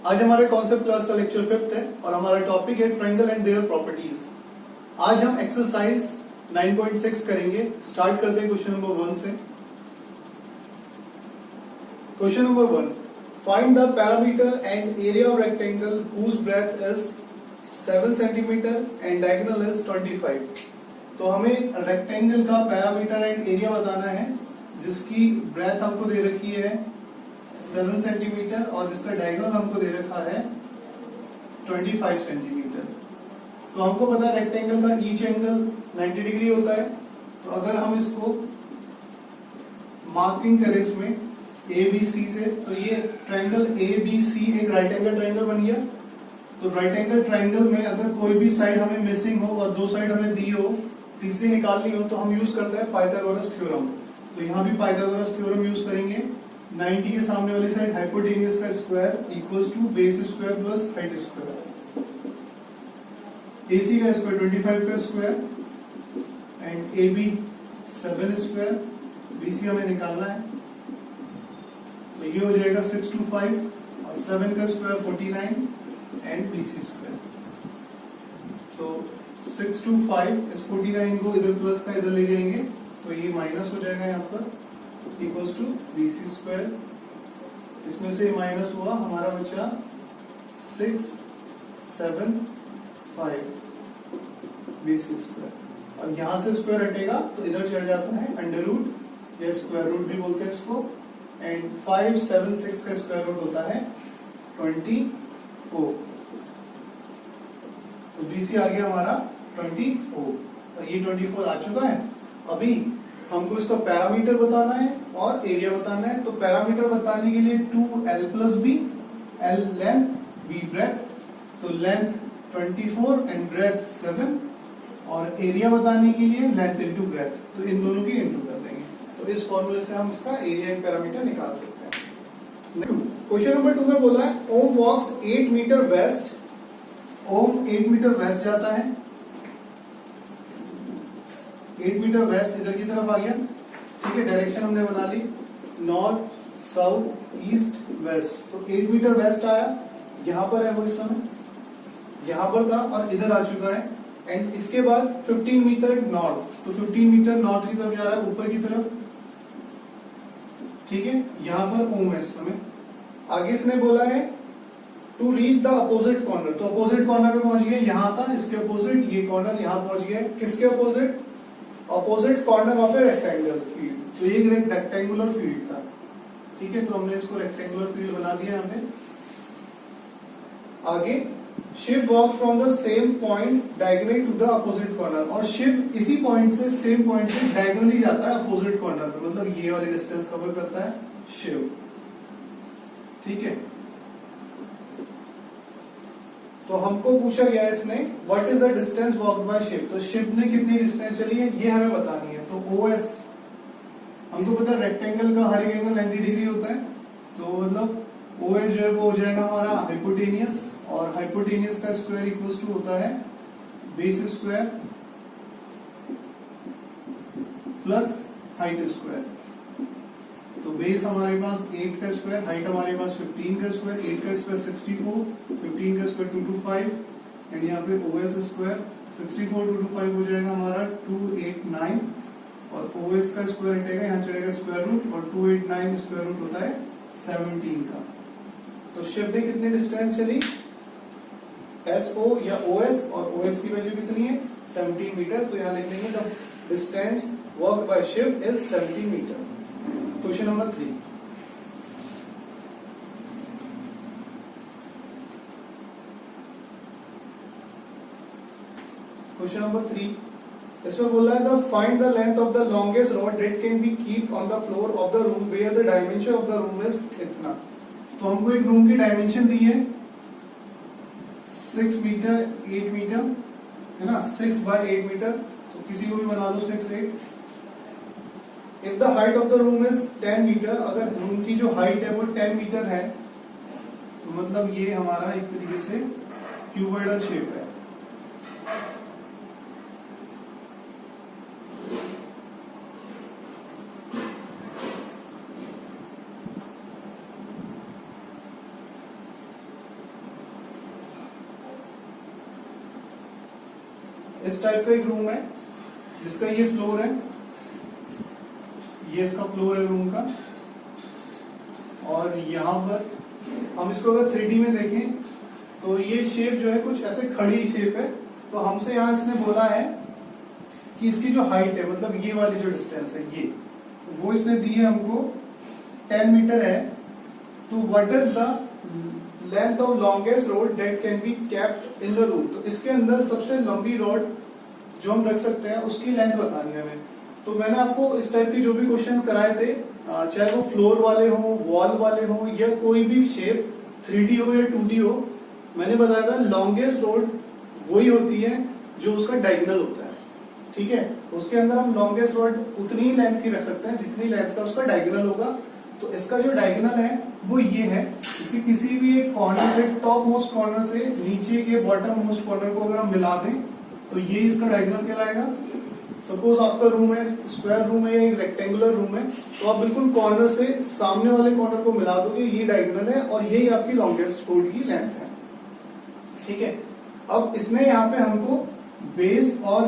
आज हमारे concept class का लेक्चर 5th है और हमारा टॉपिक है ट्रायंगल एंड देयर प्रॉपर्टीज। आज हम एक्सरसाइज 9.6 करेंगे। स्टार्ट करते हैं क्वेश्चन नंबर 1 से। Question number 1, find the parameter and area of rectangle whose breadth is 7 centimetre and diagonal is 25। तो हमें रेक्टेंगल का पैरामीटर एंड एरिया बताना है जिसकी ब्रेथ हमको दे रखी है 7 सेंटीमीटर और जिसका डायगोनल हमको दे रखा है 25 सेंटीमीटर। तो हमको पता है रेक्टेंगल का ईच एंगल 90 डिग्री होता है। तो अगर हम इसको मार्किंग करें इसमें ABC से, तो ये ट्रायंगल ABC एक राइट एंगल ट्रायंगल बन गया। तो राइट एंगल ट्रायंगल में अगर कोई भी साइड हमें मिसिंग हो और दो साइड हमें दी हो, तीसरी निकालनी हो, तो हम यूज करते हैं पाइथागोरस थ्योरम। तो यहाँ भी पाइथागोरस थ्योरम यूज करेंगे। 90 के सामने वाली साइड हाइपोटेन्यूज का square equals to base square plus height square. AC का स्क्वायर 25 का square and AB 7 square. BC हमें निकालना है, तो ये हो जाएगा 625 और 7 का स्क्वायर 49 एंड BC स्क्वायर। तो 625 इस 49 को इधर प्लस का इधर ले जाएंगे तो ये माइनस हो जाएगा यहाँ पर इक्वल्स टू BC स्क्वायर। इसमें से माइनस हुआ, हमारा बचा 675 BC स्क्वायर। और यहां से स्क्वायर हटेगा तो इधर चढ़ जाता है अंडर रूट या स्क्वायर रूट भी बोलते हैं इसको। एंड 576 का स्क्वायर रूट होता है 24। तो BC आ गया हमारा 24 और ये 24 आ चुका है। अभी हमको इसका पैरामीटर बताना है और एरिया बताना है। तो पैरामीटर बताने के लिए 2L plus B, L length, B breadth. तो लेंथ 24 एंड ब्रेथ 7 और एरिया बताने के लिए लेंथ इंटू ब्रेथ। तो इन दोनों की इंटू कर देंगे, तो इस फॉर्मूले से हम इसका एरिया एंड पैरामीटर निकाल सकते हैं। क्वेश्चन नंबर 2 में बोला है ओम वॉक्स 8 मीटर वेस्ट। ओम 8 मीटर वेस्ट जाता है। 8 मीटर वेस्ट इधर की तरफ आ गया। ठीक है, डायरेक्शन हमने बना ली नॉर्थ साउथ ईस्ट वेस्ट। तो 8 मीटर वेस्ट आया, यहां पर है वो इस समय, यहां पर था और इधर आ चुका है। एंड इसके बाद 15 मीटर नॉर्थ, तो 15 मीटर नॉर्थ की तरफ जा रहा है, ऊपर की तरफ। ठीक है, यहां पर ओम है इस समय। आगे इसने बोला है to reach the opposite corner. तो अपोजिट कॉर्नर पे पहुंच गए, यहां था, इसके अपोजिट ये कॉर्नर यहां पहुंच गया। किसके opposite? Opposite corner of A rectangular field. तो ये एक रेक्टेंगुलर फील्ड था। ठीक है, तो हमने इसको रेक्टेंगुलर फील्ड बना दिया यहाँ पे। आगे Shiv walk from the same point diagonally to the opposite corner. और शिव इसी पॉइंट से, सेम पॉइंट से डायगोनली जाता है अपोजिट कॉर्नर पे, मतलब ये वाली डिस्टेंस कवर करता है शिव। ठीक है, तो हमको पूछा गया इसने what is the distance walked by Shiv. तो शिव ने कितनी डिस्टेंस चली है ये हमें बतानी है। तो OS हमको पता है रेक्टेंगल का हर एक एंगल 90 डिग्री होता है। तो मतलब OS जो है वो हो जाएगा हमारा हाइपोटेनियस, और हाइपोटेनियस का स्क्वायर इक्वल्स टू होता है base square plus height square. तो बेस हमारे पास 8 का स्क्वायर, हाइट हमारे पास 15 का स्क्वायर, 8 का स्क्वायर 64, 15 का स्क्वायर 225 एंड यहाँ पे OS स्क्वायर 64 225 हो जाएगा हमारा 289 और OS का स्क्वायर हटेगा, यहाँ चढ़ेगा स्क्वायर रूट और 289 स्क्वायर रूट होता है 17 का। तो शिव ने कितनी डिस्टेंस चली SO या OS, और OS की वैल्यू कितनी है 17 मीटर। तो यहाँ लिख लेंगे the distance walked by Shiv is 17 metre. Question number 3, question number 3 इसमें बोला है the find the length of the longest rod that can be keep on the floor of the room where the dimension of the room is इतना। तो हमको एक room की dimension दी है 6 metre 8 metre है ना, 6 बाय 8 मीटर। तो किसी को भी बना लो 6 8। If the height of the room is 10 metre, अगर रूम की जो हाइट है वो 10 मीटर है, तो मतलब ये हमारा एक तरीके से क्यूबॉइडल शेप है। इस टाइप का एक रूम है जिसका ये फ्लोर है, ये इसका फ्लोर है रूम का। और यहाँ पर हम इसको अगर 3D में देखें तो ये शेप जो है कुछ ऐसे खड़ी शेप है। तो हमसे यहाँ इसने बोला है कि इसकी जो हाइट है, मतलब ये वाली जो डिस्टेंस है ये, वो इसने दी है हमको 10 मीटर है। तो what is the length of longest road that can be kept in the room. तो इसके अंदर सबसे लंबी रॉड जो हम रख सकते हैं उसकी लेंथ बतानी है हमें। तो मैंने आपको इस टाइप के जो भी क्वेश्चन कराए थे, चाहे वो फ्लोर वाले हो, वॉल वाले हो, या कोई भी शेप 3D हो या 2D हो, मैंने बताया था लॉन्गेस्ट रोड वही होती है जो उसका डायगोनल होता है। ठीक है, उसके अंदर हम लॉन्गेस्ट रोड उतनी ही लेंथ की रख सकते हैं जितनी लेंथ का उसका डायगोनल होगा। तो इसका जो डायगोनल है वो ये है, इसके किसी भी एक कॉर्नर से, टॉप मोस्ट कॉर्नर से नीचे के बॉटम मोस्ट कॉर्नर को अगर हम मिला दें तो ये इसका डायगोनल कहलाएगा। सपोज आपका रूम है स्क्वायर रूम है या एक रेक्टेंगुलर रूम है, तो आप बिल्कुल कॉर्नर से सामने वाले कॉर्नर को मिला दोगे, ये डायगोनल है और यही आपकी लॉन्गेस्ट रोड की लेंथ है। ठीक है, अब इसने यहाँ पे हमको बेस और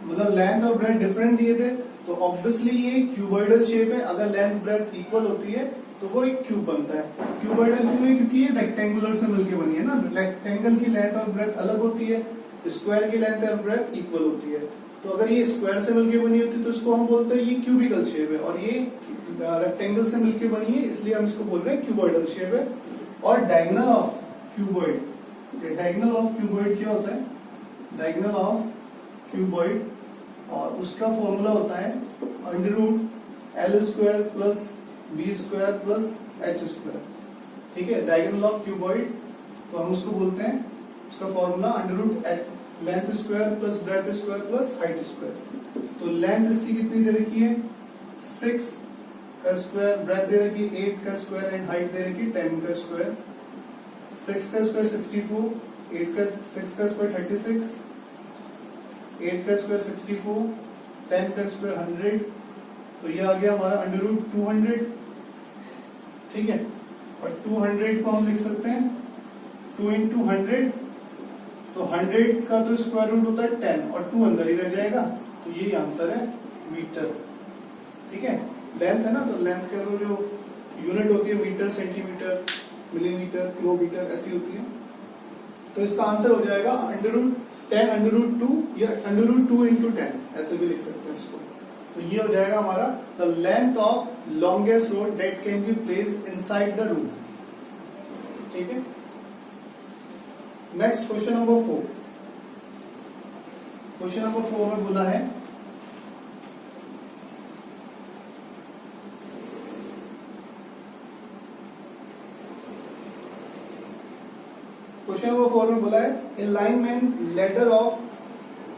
मतलब लेंथ और ब्रेथ डिफरेंट दिए थे, तो ऑब्वियसली ये क्यूबॉइडल शेप है। अगर लेंथ ब्रेथ इक्वल होती है तो वो एक क्यूब बनता है। क्यूबॉइडल क्यों है? क्योंकि ये रेक्टेंगुलर से मिलकर बनी है ना। रेक्टेंगल की लेंथ और ब्रेथ अलग होती है, स्क्वायर की लेंथ और ब्रेथ इक्वल होती है। तो अगर ये स्क्वायर से मिलकर बनी होती है तो इसको हम बोलते हैं ये क्यूबिकल शेप है, और ये रेक्टेंगल से मिलकर बनी है इसलिए हम इसको बोल रहे हैं क्यूबॉइडल शेप है। और diagonal of cuboid, diagonal of cuboid क्या होता है? डायगोनल ऑफ क्यूबॉइड, और उसका फॉर्मूला होता है under root L square plus B square plus H square. ठीक है, डायगोनल ऑफ क्यूबॉइड तो हम उसको बोलते हैं, उसका formula under root H, length square plus breadth square plus height square. तो लेंथ इसकी कितनी दे रखी है? 6 का स्क्वायर, ब्रेथ दे रखी है 8 का स्क्वायर एंड हाइट दे रखी है 10 का स्क्वायर। 6 का स्क्वायर 64, 6 का स्क्वायर 36, 8 का स्क्वायर 64, 10 का स्क्वायर 100। तो ये आ गया हमारा अंडर रूट 200। ठीक है, और 200 को हम लिख सकते हैं 2 into 100, तो 100 का तो स्क्वायर रूट होता है 10 और 2 अंदर ही रह जाएगा, तो यही आंसर है मीटर। ठीक है, लेंथ है ना, तो लेंथ का जो यूनिट होती है मीटर, सेंटीमीटर, मिलीमीटर, किलोमीटर ऐसी होती है। तो इसका आंसर हो जाएगा अंडर रूट 10 अंडर रूट 2 या अंडर रूट 2 into 10, ऐसे भी लिख सकते हैं इसको। तो ये हो जाएगा हमारा the length of longest road that can be placed inside the room. ठीक है, next question number 4। Question number 4 में बोला है क्वेश्चन नंबर 4 में बोला है a lineman ladder of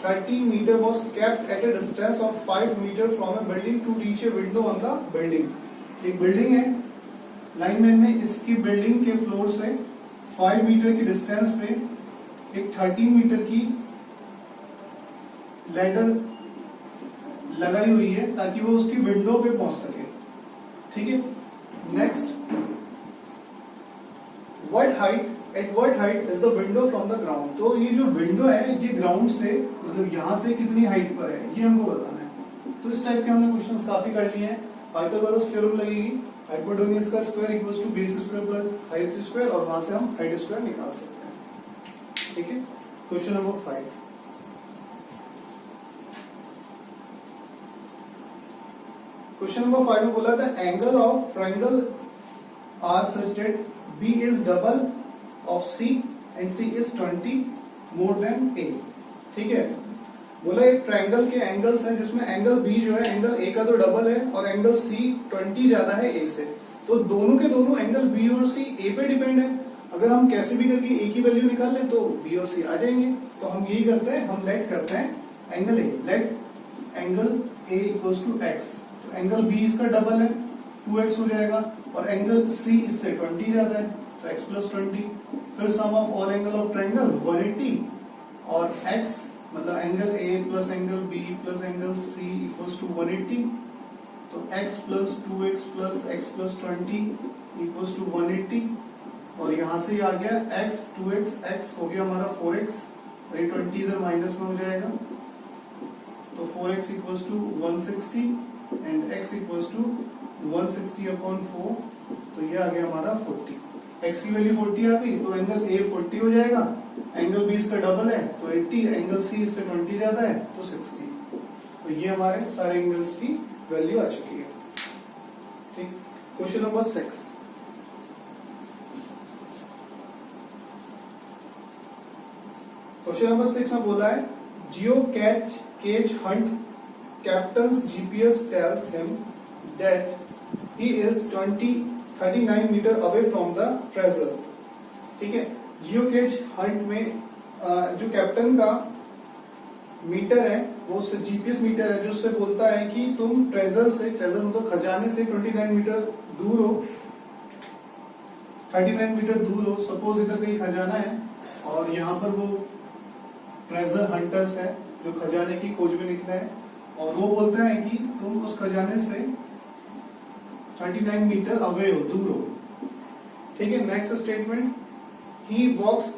30 metre was kept at a distance of 5 metre from a building to reach a window on the building। एक building है, लाइनमैन ने इसकी बिल्डिंग के फ्लोर से 5 मीटर की डिस्टेंस पे एक 30 मीटर की लैडर लगाई हुई है ताकि वो उसकी विंडो पे पहुंच सके। ठीक है, next, at what height is the window from the ground. तो ये जो विंडो है ये ग्राउंड से मतलब यहां से कितनी हाइट पर है ये हमको बताना है। तो इस टाइप के हमने क्वेश्चंस काफी कर लिए हैं। पाइथागोरस थ्योरम लगेगी, हाइपोटेन्यूज का square equals to base square plus height square, और वहां से हम हाइट स्क्वायर निकाल सकते हैं। ठीक है, क्वेश्चन नंबर 5। क्वेश्चन नंबर 5 में बोला था angle of triangle are such that B is double of C and C is 20 more than A. ठीक है, बोला एक ट्राइंगल के एंगल्स हैं जिसमें एंगल बी जो है एंगल ए का तो डबल है और एंगल सी 20 ज्यादा है ए से। तो दोनों के दोनों एंगल बी और सी ए पे डिपेंड है। अगर हम कैसे भी करके ए की वैल्यू निकाल लें तो बी और सी आ जाएंगे। तो हम यही करते हैं, हम लेट करते हैं angle A, let angle A equals to X. तो एंगल बी इसका डबल है 2x हो जाएगा और एंगल सी इससे 20 ज्यादा है तो x प्लस 20। फिर sum of all angle of triangle 180 और x मतलब angle A plus angle B plus angle C equals to 180। तो x plus 2x plus x plus 20 equals to 180 और यहां से आ गया x 2x x हो गया हमारा 4x और ये 20 इधर माइनस में हो जाएगा, तो 4x equals to 160 and x equals to 160/4, तो ये आ गया हमारा 40। x की वैल्यू 40 आ गई तो एंगल A 40 हो जाएगा, एंगल B इसका डबल है तो 80, एंगल C इससे 20 ज्यादा है तो 60। तो ये हमारे सारे एंगल्स की वैल्यू आ चुकी है। ठीक, क्वेश्चन नंबर 6। क्वेश्चन नंबर 6 में बोला है geo cache hunt captain's GPS tells him that he is 39 metre away from the treasure. ठीक है, जियो केज हंट में जो कैप्टन का मीटर है वो उससे जीपीएस मीटर है जो उससे बोलता है कि तुम ट्रेजर मतलब खजाने से 29 मीटर दूर हो, 39 मीटर दूर हो। सपोज इधर कहीं खजाना है और यहाँ पर वो ट्रेजर हंटर्स है जो खजाने की खोज में निकले हैं, और वो बोलते हैं कि तुम उस खजाने से 39 मीटर अवे हो, दूर हो। ठीक है, नेक्स्ट स्टेटमेंट, ही वॉक्स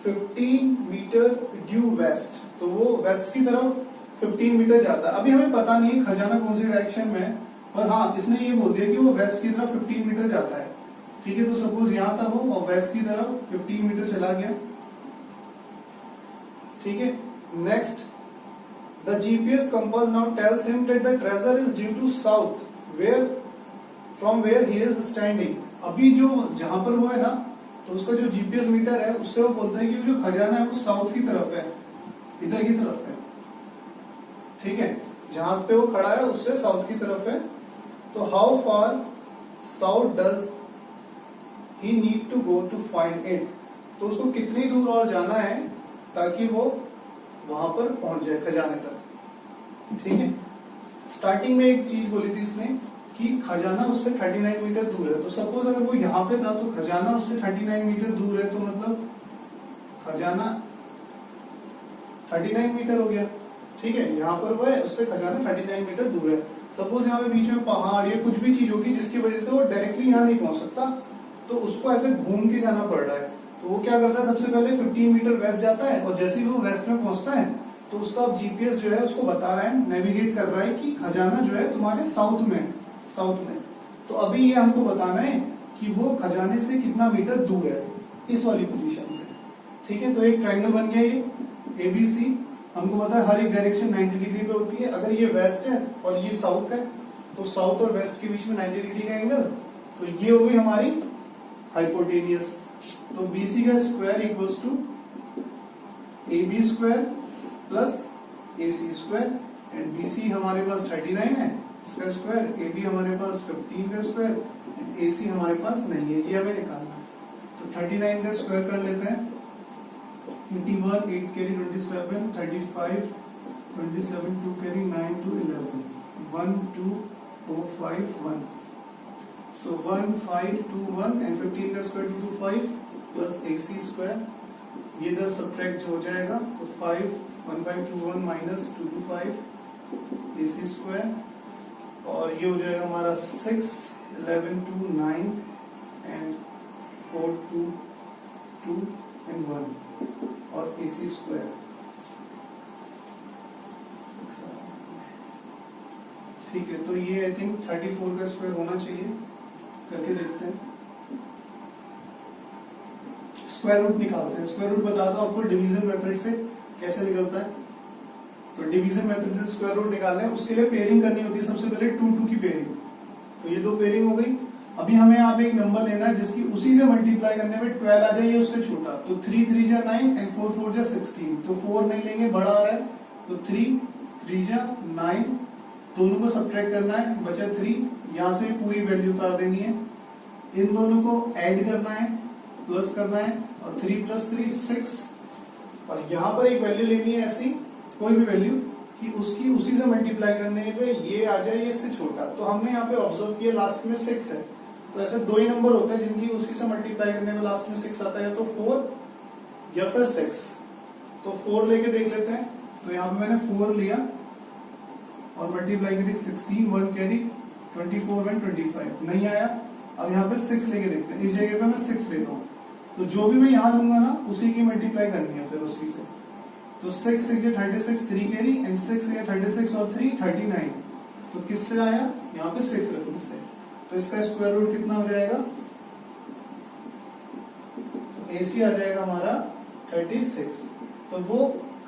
15 मीटर ड्यू वेस्ट, तो वो वेस्ट की तरफ 15 मीटर जाता है। अभी हमें पता नहीं खजाना कौन सी डायरेक्शन में है, पर हाँ इसने ये बोल दिया कि वो वेस्ट की तरफ 15 मीटर जाता है। ठीक है, तो सपोज यहां था वो और वेस्ट की तरफ 15 मीटर चला गया। ठीक है, next, the GPS compass now tells him that the treasure is due to south from where he is standing. अभी जो जहां पर वो है ना, तो उसका जो जीपीएस मीटर है उससे वो बोलते हैं कि जो खजाना है वो साउथ की तरफ है, इधर की तरफ है। ठीक है, जहां पे वो खड़ा है उससे साउथ की तरफ है। तो how far south does he need to go to find it, तो उसको कितनी दूर और जाना है ताकि वो वहां पर पहुंच जाए खजाने तक। ठीक है, स्टार्टिंग में एक चीज बोली थी इसने कि खजाना उससे 39 मीटर दूर है। तो सपोज अगर वो यहाँ पे था तो खजाना उससे 39 मीटर दूर है, तो मतलब खजाना 39 मीटर हो गया। ठीक है, यहाँ पर वो है, उससे खजाना 39 मीटर दूर है। सपोज यहाँ पे बीच में पहाड़ या कुछ भी चीज होगी जिसकी वजह से वो डायरेक्टली यहाँ नहीं पहुंच सकता, तो उसको ऐसे घूम के जाना पड़ रहा है। तो वो क्या करता है, सबसे पहले 15 मीटर वेस्ट जाता है, और जैसे ही वो वेस्ट में पहुंचता है तो उसका जीपीएस जो है उसको बता रहा है, नेविगेट कर रहा है कि खजाना जो है तुम्हारे साउथ में है, साउथ में। तो अभी ये हमको बताना है कि वो खजाने से कितना मीटर दूर है, इस वाली पोजीशन से। ठीक है, तो एक ट्रायंगल बन गया ये एबीसी। हमको पता है हर एक डायरेक्शन 90 डिग्री पे होती है। अगर ये वेस्ट है और ये साउथ है तो साउथ और वेस्ट के बीच में 90 डिग्री का एंगल, तो ये हो गई हमारी हाइपोटेनियस। तो बीसी का square equals to AB square प्लस AC स्क्वायर, एंड BC हमारे पास 39 है इसका स्क्वायर, AB हमारे पास 15 का स्क्वायर, एंड AC हमारे पास नहीं है, ये हमें निकालना है। तो 39 का स्क्वायर कर लेते हैं, 81, 8 carry 27, 35, 27, 2 carry 9 to 11, 1 2 4 5 1, so 1 5 2 1 and 15 का square 2 to 5 plus AC square, ये इधर सब्ट्रैक्ट हो जाएगा, तो 5 1 5 2 1 माइनस 2 to 5 AC स्क्वायर, और ये हो जाएगा हमारा 6 11 2 9 and 4 2 2 and 1 और AC स्क्वायर। ठीक है, तो ये आई थिंक 34 का स्क्वायर होना चाहिए, करके देखते हैं। स्क्वायर रूट निकालते हैं। स्क्वायर रूट बताता हूं आपको डिवीजन मेथड से कैसे निकलता है। तो डिवीजन मेथड से स्क्वायर रूट निकालना है, उसके लिए पेयरिंग करनी होती है। सबसे पहले 2 2 की पेयरिंग, तो ये दो पेयरिंग हो गई। अभी हमें यहाँ पे एक नंबर लेना है जिसकी उसी से मल्टीप्लाई करने में 12 आ जाए, उससे छोटा। तो 3 3 जा 9 एंड 4 4 जा 16, तो 4 नहीं लेंगे, बड़ा आ रहा है, तो 3 3 जा 9, दोनों को सब्ट्रैक्ट करना है, बचा 3, यहाँ से पूरी वैल्यू उतार देनी है, इन दोनों को ऐड करना है, प्लस करना है, और 3 + 3 6, और यहाँ पर एक वैल्यू लेनी है ऐसी कोई भी वैल्यू कि उसकी उसी से मल्टीप्लाई करने पे ये आ जाए, ये इससे छोटा। तो हमने यहाँ पे ऑब्जर्व किया लास्ट में 6 है, तो ऐसे दो ही नंबर होते हैं जिनकी उसी से मल्टीप्लाई करने में लास्ट में 6 आता है, तो 4 या फिर 6। तो 4 लेके देख लेते हैं। तो यहाँ पे मैंने 4 लिया और मल्टीप्लाई करी 16, 1 कैरी 24 एंड 25, नहीं आया। अब यहाँ पे 6 लेके देखते हैं, इस जगह पे मैं 6 लेता हूँ, तो जो भी मैं यहाँ लूंगा ना उसी की मल्टीप्लाई करनी है फिर उसी से। तो 6 6 ये 36 3 कैरी एंड 6 ये 36 और 3 39। तो किससे आया, यहाँ पे 6 रखने से, तो इसका स्क्वायर रूट कितना हो जाएगा, तो AC आ जाएगा हमारा 36। तो वो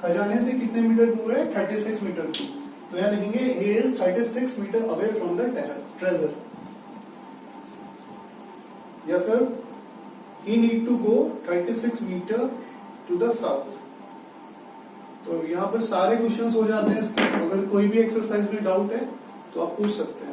खजाने से कितने मीटर दूर है, 36 मीटर दूर। तो यहाँ लिखेंगे he is 36 metre away from the treasure, या फिर he need to go 36 metre to the south. तो यहाँ पर सारे क्वेश्चंस हो जाते हैं इसके। अगर कोई भी एक्सरसाइज में डाउट है तो आप पूछ सकते हैं।